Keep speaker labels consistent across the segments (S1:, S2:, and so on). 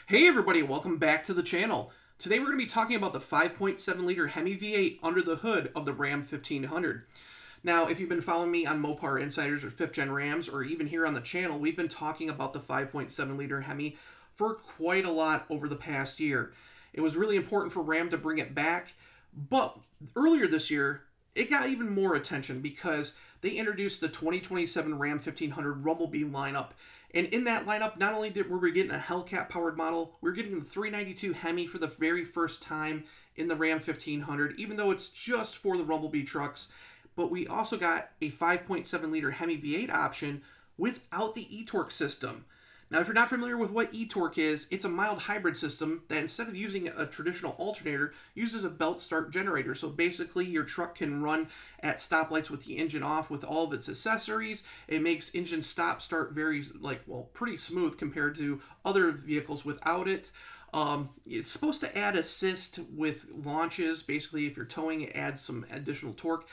S1: Hey everybody, welcome back to the channel. Today we're going to be talking about the 5.7-liter HEMI V8 under the hood of the Ram 1500. Now, if you've been following me on MoparInsiders or 5th Gen Rams, or even here on the channel, we've been talking about the 5.7-liter HEMI for quite a lot over the past year. It was really important for Ram to bring it back, but earlier this year, it got even more attention because they introduced the 2027 Ram 1500 Rumblebee lineup. And in that lineup, not only were we getting a Hellcat powered model, we were getting the 392 HEMI for the very first time in the Ram 1500, even though it's just for the Rumblebee trucks. But we also got a 5.7-liter HEMI V8 option without the eTorque system. Now, if you're not familiar with what eTorque is, it's a mild hybrid system that instead of using a traditional alternator, uses a belt start generator. So basically, your truck can run at stoplights with the engine off with all of its accessories. It makes engine stop-start pretty smooth compared to other vehicles without it. It's supposed to add assist with launches. Basically, if you're towing, it adds some additional torque.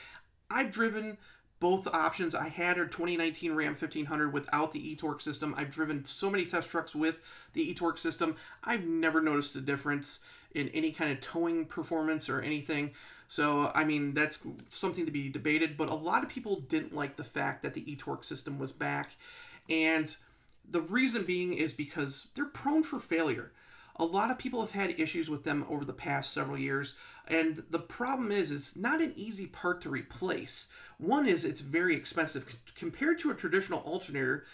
S1: I've driven both options. I had a 2019 Ram 1500 without the eTorque system. I've driven so many test trucks with the eTorque system. I've never noticed a difference in any kind of towing performance or anything. So, I mean, that's something to be debated. But a lot of people didn't like the fact that the eTorque system was back. And the reason being is because they're prone for failure. A lot of people have had issues with them over the past several years, and the problem is it's not an easy part to replace. One is it's very expensive. Compared to a traditional alternator,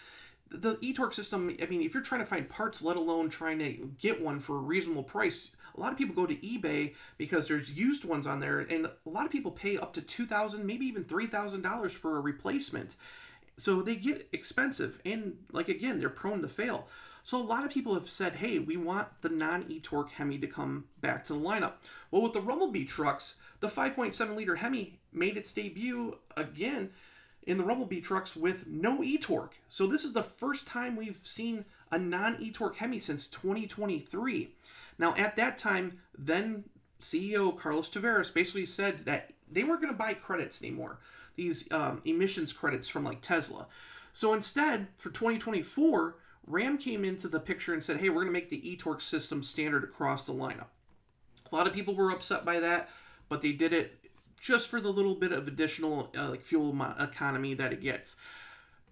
S1: the eTorque system, I mean, if you're trying to find parts, let alone trying to get one for a reasonable price, a lot of people go to eBay because there's used ones on there, and a lot of people pay up to $2,000, maybe even $3,000 for a replacement. So they get expensive, and again, they're prone to fail. So a lot of people have said, hey, we want the non-eTorque HEMI to come back to the lineup. Well, with the Rumblebee trucks, the 5.7-liter HEMI made its debut again in the Rumblebee trucks with no eTorque. So this is the first time we've seen a non-eTorque HEMI since 2023. Now, at that time, then CEO Carlos Tavares basically said that they weren't going to buy credits anymore, these emissions credits from Tesla. So instead, for 2024, Ram came into the picture and said, hey, we're going to make the eTorque system standard across the lineup. A lot of people were upset by that, but they did it just for the little bit of additional fuel economy that it gets.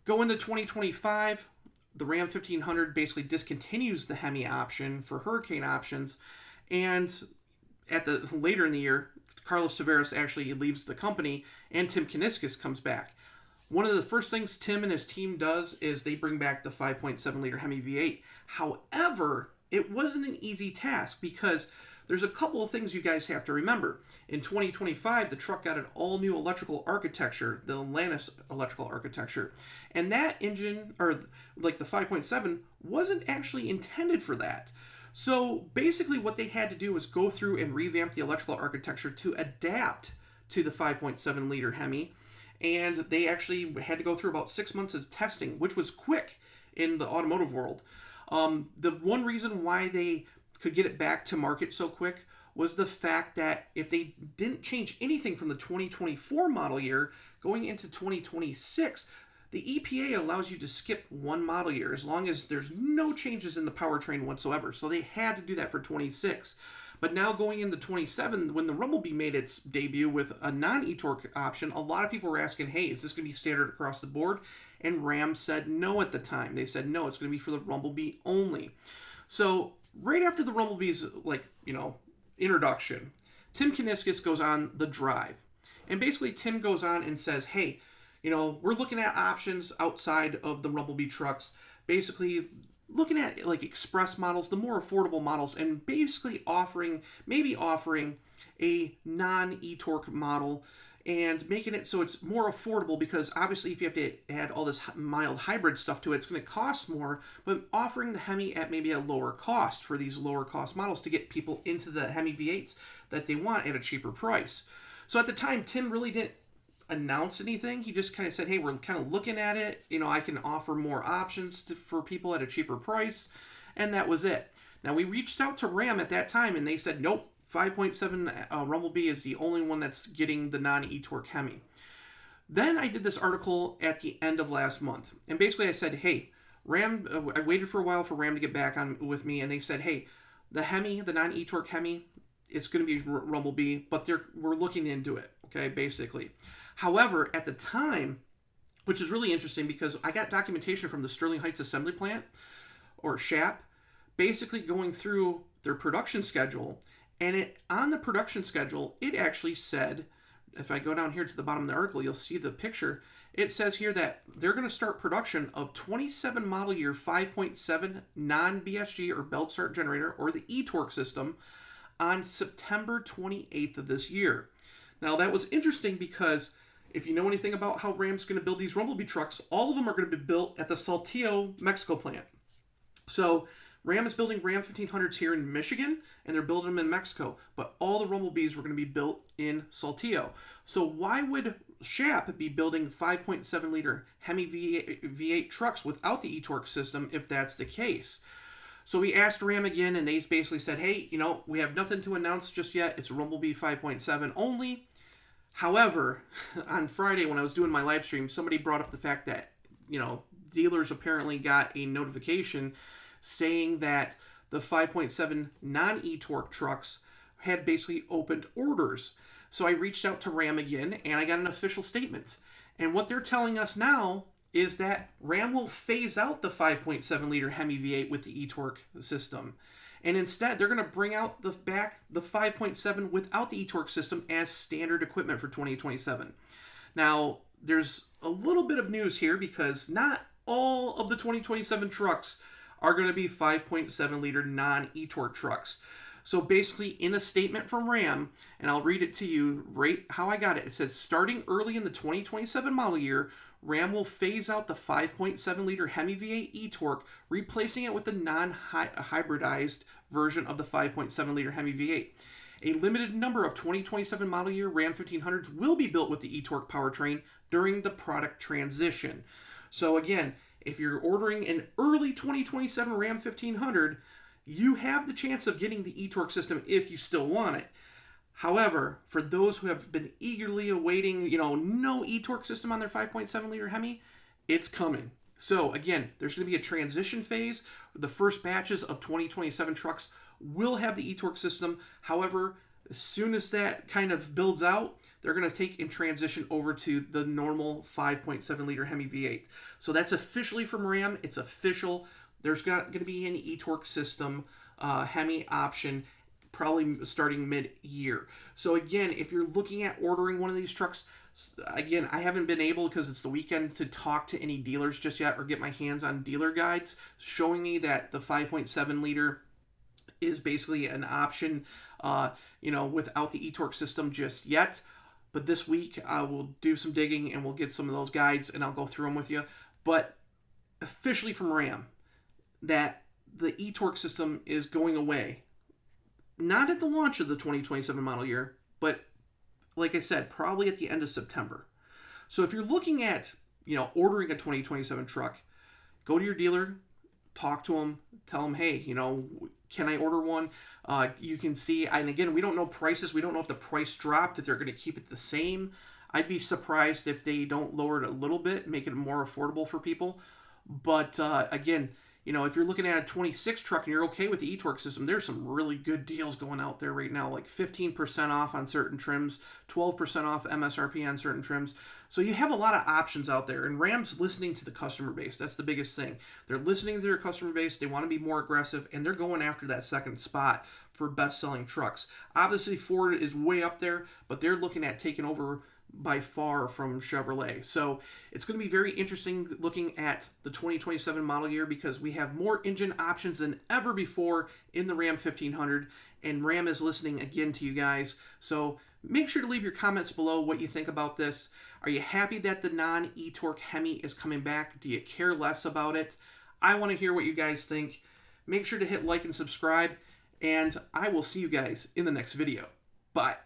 S1: Going to 2025, the Ram 1500 basically discontinues the HEMI option for Hurricane options, and later in the year, Carlos Tavares actually leaves the company, and Tim Kuniskis comes back. One of the first things Tim and his team does is they bring back the 5.7-liter HEMI V8. However, it wasn't an easy task because there's a couple of things you guys have to remember. In 2025, the truck got an all-new electrical architecture, the Atlantis electrical architecture. And that engine, or the 5.7, wasn't actually intended for that. So basically what they had to do was go through and revamp the electrical architecture to adapt to the 5.7-liter HEMI. And they actually had to go through about 6 months of testing, which was quick in the automotive world. The one reason why they could get it back to market so quick was the fact that if they didn't change anything from the 2024 model year going into 2026, the EPA allows you to skip one model year as long as there's no changes in the powertrain whatsoever. So they had to do that for 26. But now going into 27, when the Rumblebee made its debut with a non-eTorque option, a lot of people were asking, hey, is this going to be standard across the board? And Ram said no at the time. They said, no, it's going to be for the Rumblebee only. So right after the Rumblebee's, introduction, Tim Kuniskis goes on The Drive. And basically, Tim goes on and says, hey, we're looking at options outside of the Rumblebee trucks, basically looking at express models, the more affordable models, and basically offering a non-eTorque model and making it so it's more affordable, because obviously if you have to add all this mild hybrid stuff to it, it's going to cost more, but offering the HEMI at maybe a lower cost for these lower cost models to get people into the HEMI V8s that they want at a cheaper price. So at the time, Tim really didn't announce anything. He just kind of said, hey, we're kind of looking at it. I can offer more options for people at a cheaper price. And that was it. Now, we reached out to Ram at that time, and they said, nope, 5.7 Rumblebee is the only one that's getting the non-eTorque HEMI. Then I did this article at the end of last month. And basically I said, hey, Ram, I waited for a while for Ram to get back on with me, and they said, hey, the HEMI, the non-eTorque HEMI, it's going to be Rumblebee, but we're looking into it, okay, basically. However, at the time, which is really interesting because I got documentation from the Sterling Heights Assembly Plant, or SHAP, basically going through their production schedule, and on the production schedule, it actually said, if I go down here to the bottom of the article, you'll see the picture. It says here that they're going to start production of 27 model year 5.7 non-BSG or belt start generator, or the eTorque system, on September 28th of this year. Now, that was interesting because if you know anything about how Ram's going to build these Rumblebee trucks, all of them are going to be built at the Saltillo, Mexico plant. So Ram is building Ram 1500s here in Michigan, and they're building them in Mexico. But all the Rumblebees were going to be built in Saltillo. So why would SHAP be building 5.7-liter HEMI V8 trucks without the eTorque system if that's the case? So we asked Ram again, and they basically said, hey, we have nothing to announce just yet. It's Rumblebee 5.7 only. However, on Friday when I was doing my live stream, somebody brought up the fact that, dealers apparently got a notification saying that the 5.7 non-eTorque trucks had basically opened orders. So I reached out to Ram again, and I got an official statement. And what they're telling us now is that Ram will phase out the 5.7-liter HEMI V8 with the eTorque system. And instead, they're going to bring out the 5.7 without the eTorque system as standard equipment for 2027. Now, there's a little bit of news here because not all of the 2027 trucks are going to be 5.7-liter non-eTorque trucks. So basically, in a statement from Ram, and I'll read it to you right how I got it. It says, starting early in the 2027 model year, Ram will phase out the 5.7-liter HEMI V8 eTorque, replacing it with the non-hybridized version of the 5.7-liter HEMI V8. A limited number of 2027 model year Ram 1500s will be built with the eTorque powertrain during the product transition. So again, if you're ordering an early 2027 Ram 1500, you have the chance of getting the eTorque system if you still want it. However, for those who have been eagerly awaiting, no eTorque system on their 5.7-liter HEMI, it's coming. So again, there's going to be a transition phase. The first batches of 2027 trucks will have the eTorque system. However, as soon as that kind of builds out, they're going to take and transition over to the normal 5.7-liter HEMI V8. So that's officially from Ram. It's official. There's going to be an eTorque system HEMI option probably starting mid-year. So again, if you're looking at ordering one of these trucks, again, I haven't been able, because it's the weekend, to talk to any dealers just yet or get my hands on dealer guides showing me that the 5.7-liter is basically an option, without the eTorque system just yet. But this week, I will do some digging and we'll get some of those guides and I'll go through them with you. But officially from Ram, that the eTorque system is going away. Not at the launch of the 2027 model year, but like I said, probably at the end of September. So if you're looking at, ordering a 2027 truck, go to your dealer, talk to them, tell them, hey, can I order one? You can see, and again, we don't know prices. We don't know if the price dropped, if they're going to keep it the same. I'd be surprised if they don't lower it a little bit, make it more affordable for people. But again, if you're looking at a 26 truck and you're okay with the eTorque system, there's some really good deals going out there right now, like 15% off on certain trims, 12% off MSRP on certain trims. So you have a lot of options out there, and Ram's listening to the customer base. That's the biggest thing. They're listening to their customer base. They want to be more aggressive, and they're going after that second spot for best-selling trucks. Obviously, Ford is way up there, but they're looking at taking over by far from Chevrolet. So it's going to be very interesting looking at the 2027 model year because we have more engine options than ever before in the Ram 1500, and Ram is listening again to you guys. So make sure to leave your comments below what you think about this. Are you happy that the non-eTorque HEMI is coming back? Do you care less about it? I want to hear what you guys think. Make sure to hit like and subscribe, and I will see you guys in the next video. Bye.